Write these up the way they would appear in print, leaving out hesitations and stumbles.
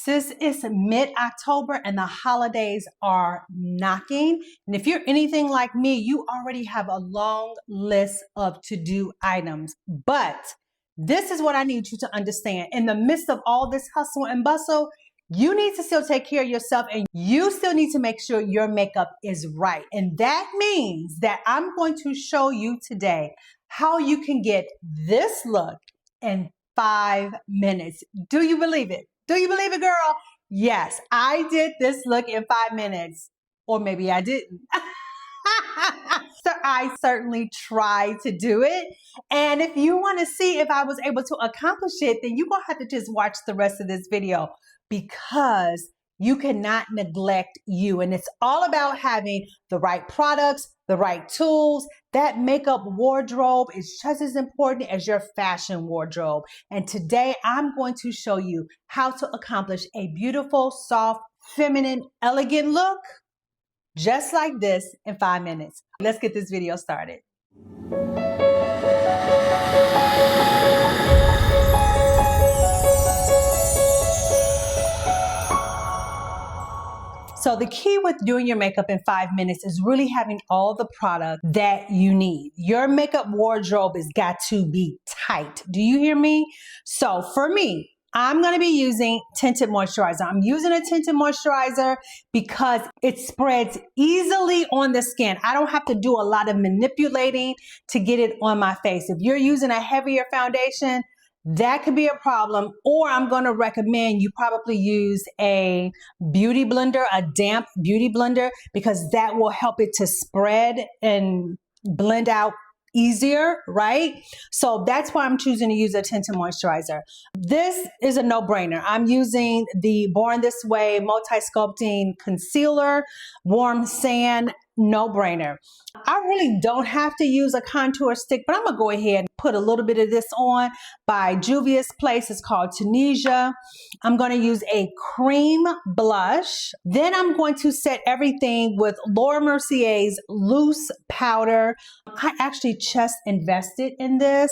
Sis, it's mid-October and the holidays are knocking. And if you're anything like me, you already have a long list of to-do items. But this is what I need you to understand. In the midst of all this hustle and bustle, you need to still take care of yourself, and you still need to make sure your makeup is right. And that means that I'm going to show you today how you can get this look in 5 minutes. Do you believe it? Do you believe it, girl? Yes, I did this look in 5 minutes. Or maybe I didn't. So I certainly tried to do it. And if you want to see if I was able to accomplish it, then you're going to have to just watch the rest of this video, because you cannot neglect you. And it's all about having the right products, the right tools. That makeup wardrobe is just as important as your fashion wardrobe. And today I'm going to show you how to accomplish a beautiful, soft, feminine, elegant look just like this in 5 minutes. Let's get this video started. So the key with doing your makeup in 5 minutes is really having all the product that you need. Your makeup wardrobe has got to be tight. Do you hear me? So for me, I'm going to be using tinted moisturizer. I'm using a tinted moisturizer because it spreads easily on the skin. I don't have to do a lot of manipulating to get it on my face. If you're using a heavier foundation, that could be a problem. Or I'm going to recommend you probably use a beauty blender, a damp beauty blender, because that will help it to spread and blend out easier, right? So that's why I'm choosing to use a tinted moisturizer. This is a no-brainer. I'm using the Born This Way Multi-Sculpting Concealer, Warm Sand, no-brainer. I really don't have to use a contour stick, but I'm gonna go ahead and put a little bit of this on by Juvia's Place. It's called Tunisia. I'm gonna use a cream blush. Then I'm going to set everything with Laura Mercier's loose powder. I actually just invested in this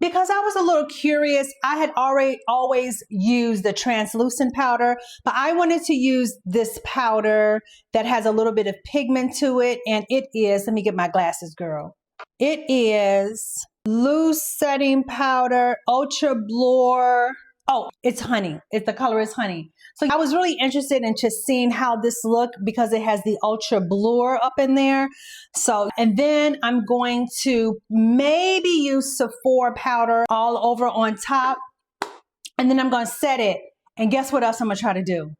because I was a little curious. I had always used the translucent powder, but I wanted to use this powder that has a little bit of pigment to it. And it is, let me get my glasses, girl. It is loose setting powder, Ultra Blur. Oh, it's honey. The color is honey. So I was really interested in just seeing how this looked because it has the Ultra Blur up in there. So, and then I'm going to maybe use Sephora powder all over on top. And then I'm going to set it. And guess what else I'm going to try to do?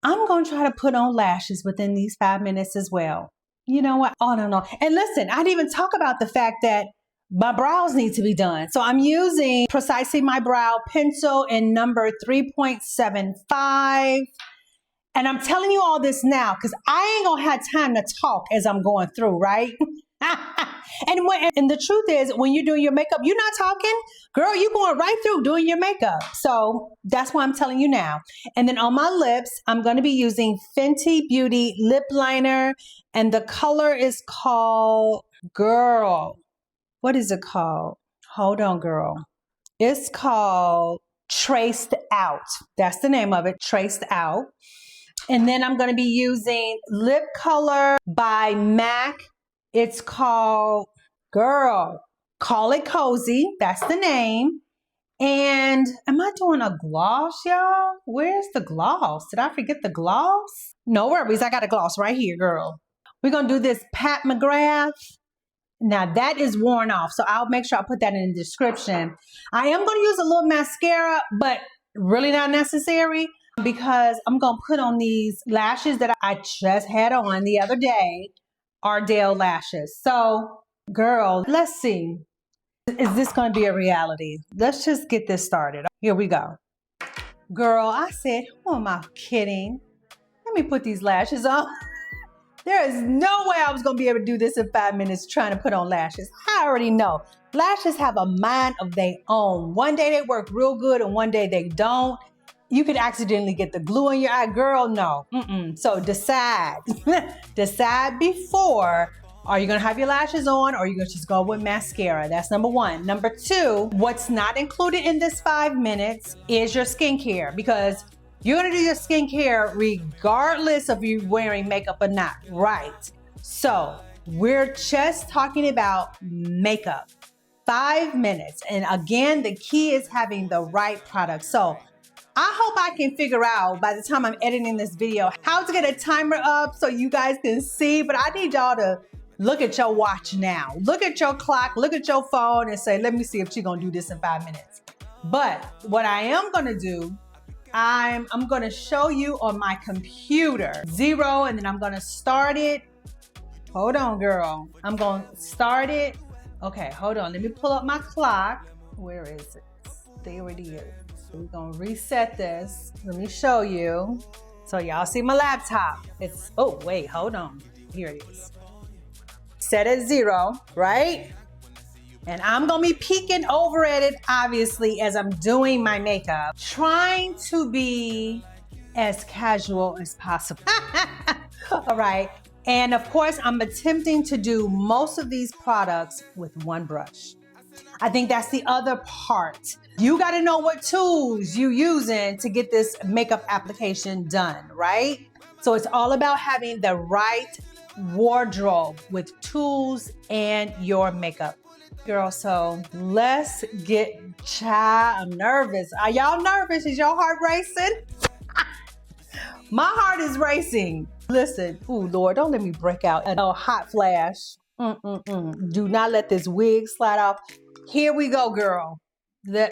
I'm going to try to put on lashes within these 5 minutes as well. You know what? Oh, no. And listen, I didn't even talk about the fact that my brows need to be done. So I'm using Precisely My Brow pencil in number 3.75. And I'm telling you all this now because I ain't gonna have time to talk as I'm going through, right? And the truth is, when you're doing your makeup, you're not talking. Girl, you're going right through doing your makeup. So that's why I'm telling you now. And then on my lips, I'm going to be using Fenty Beauty lip liner. And the color is called, girl, what is it called? Hold on, girl. It's called Traced Out. That's the name of it, Traced Out. And then I'm going to be using lip color by MAC. It's called, girl, Call It Cozy. That's the name. And am I doing a gloss, y'all? Where's the gloss? Did I forget the gloss? No worries. I got a gloss right here, girl. We're going to do this Pat McGrath. Now that is worn off, so I'll make sure I put that in the description. I am going to use a little mascara, but really not necessary because I'm going to put on these lashes that I just had on the other day, Ardell lashes. So, girl, let's see. Is this going to be a reality? Let's just get this started. Here we go. Girl, I said, who am I kidding? Let me put these lashes on. There is no way I was going to be able to do this in 5 minutes trying to put on lashes. I already know. Lashes have a mind of their own. One day they work real good and one day they don't. You could accidentally get the glue in your eye. Girl, no. So decide. Decide before. Are you going to have your lashes on or are you going to just go with mascara? That's number one. Number two, what's not included in this 5 minutes is your skincare, because You're gonna do your skincare regardless of you wearing makeup or not, right? So we're just talking about makeup. 5 minutes. And again, the key is having the right product. So I hope I can figure out by the time I'm editing this video how to get a timer up so you guys can see, but I need y'all to look at your watch now. Look at your clock, look at your phone and say, let me see if she's gonna do this in 5 minutes. But what I am gonna do, I'm gonna show you on my computer, 0, and then I'm gonna start it. Hold on, girl. I'm gonna start it. Okay, hold on. Let me pull up my clock. Where is it? There it is. So we're gonna reset this. Let me show you. So y'all see my laptop. It's, oh wait, hold on. Here it is. Set at 0, right? And I'm gonna be peeking over at it, obviously, as I'm doing my makeup, trying to be as casual as possible. All right. And of course, I'm attempting to do most of these products with one brush. I think that's the other part. You got to know what tools you're using to get this makeup application done, right? So it's all about having the right wardrobe with tools and your makeup. Girl, so let's get, I'm nervous. Are y'all nervous? Is your heart racing? My heart is racing. Listen, ooh, Lord, don't let me break out a hot flash. Do not let this wig slide off. Here we go, girl. I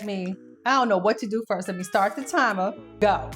don't know what to do first. Let me start the timer. Go.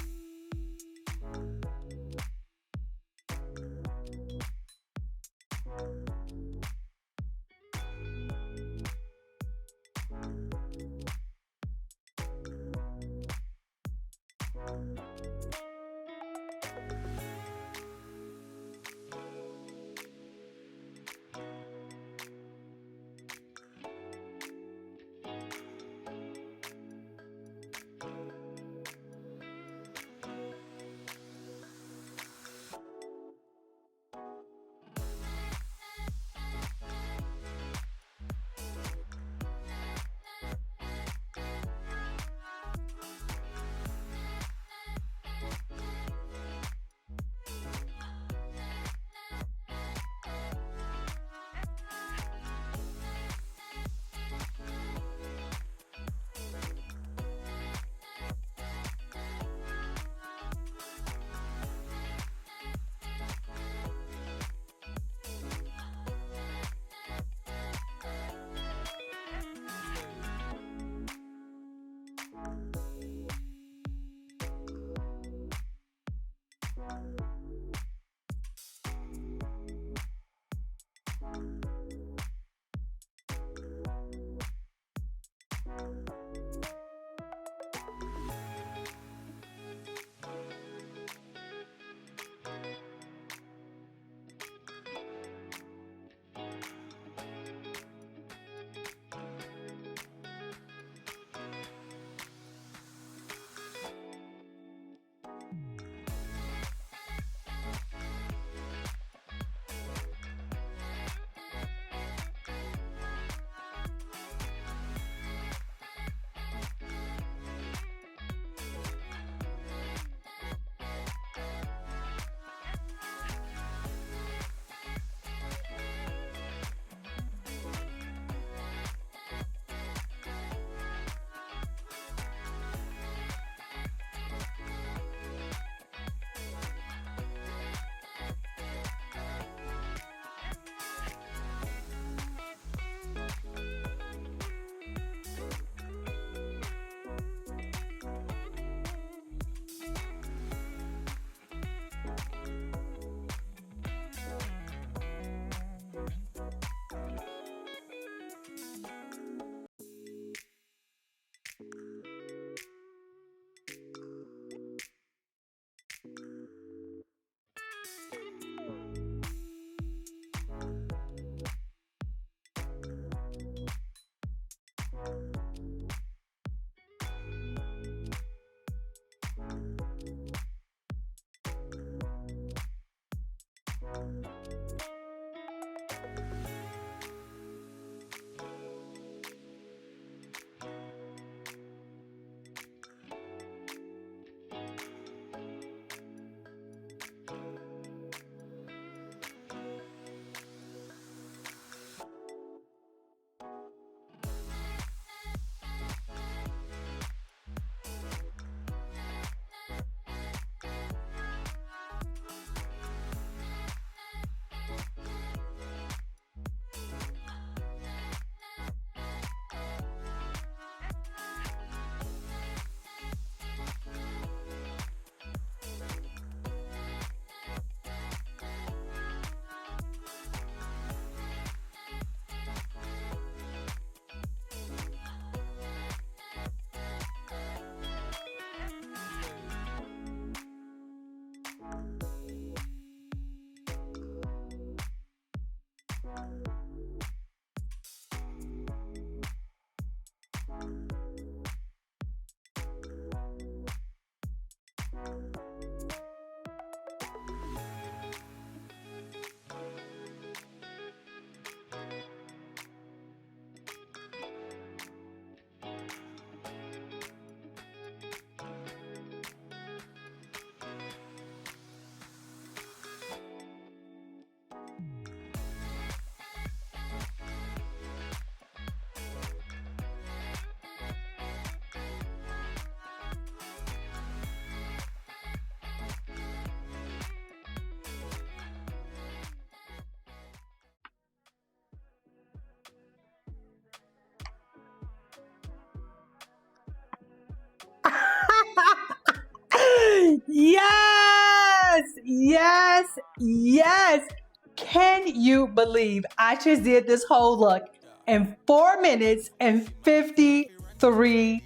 Yes, yes. Can you believe I just did this whole look in 4 minutes and 53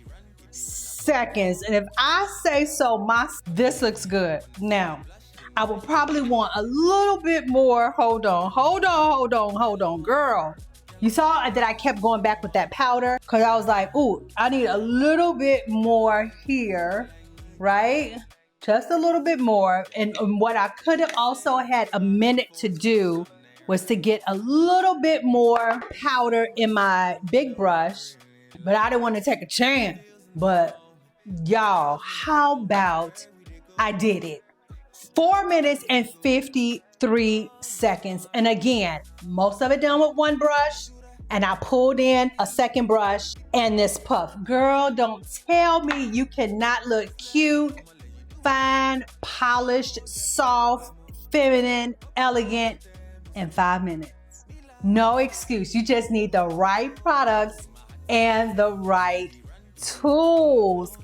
seconds? And if I say so, this looks good. Now, I will probably want a little bit more. Hold on, girl. You saw that I kept going back with that powder because I was like, ooh, I need a little bit more here, right? Just a little bit more. And what I could have also had a minute to do was to get a little bit more powder in my big brush, but I didn't want to take a chance. But y'all, how about I did it? 4 minutes and 53 seconds. And again, most of it done with one brush. And I pulled in a second brush and this puff. Girl, don't tell me you cannot look cute, fine, polished, soft, feminine, elegant in 5 minutes. No excuse. You just need the right products and the right tools.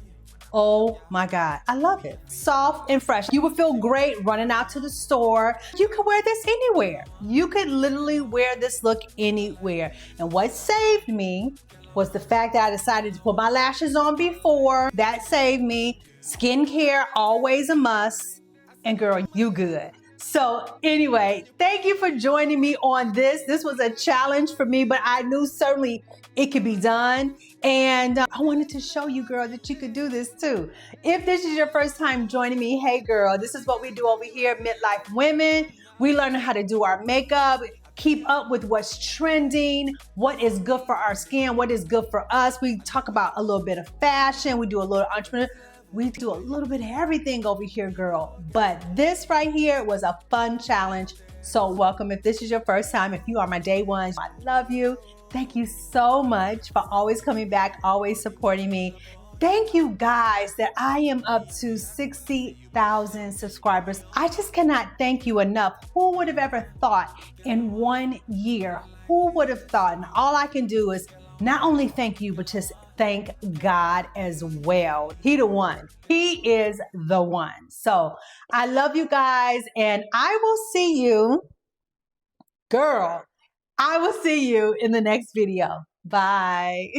Oh my God, I love it. Soft and fresh. You would feel great running out to the store. You could wear this anywhere. You could literally wear this look anywhere. And what saved me was the fact that I decided to put my lashes on before. That saved me. Skincare, always a must. And girl, you good. So anyway, thank you for joining me on this. This was a challenge for me, but I knew certainly it could be done. And I wanted to show you, girl, that you could do this too. If this is your first time joining me, hey girl, this is what we do over here, Midlife Women. We learn how to do our makeup, keep up with what's trending, what is good for our skin, what is good for us. We talk about a little bit of fashion. We do a little entrepreneur. We do a little bit of everything over here, girl. But this right here was a fun challenge. So welcome if this is your first time. If you are my day ones, I love you. Thank you so much for always coming back, always supporting me. Thank you guys that I am up to 60,000 subscribers. I just cannot thank you enough. Who would have ever thought in 1 year? Who would have thought? And all I can do is not only thank you, but just thank God as well. He the one. He is the one. So I love you guys and I will see you, girl. I will see you in the next video. Bye.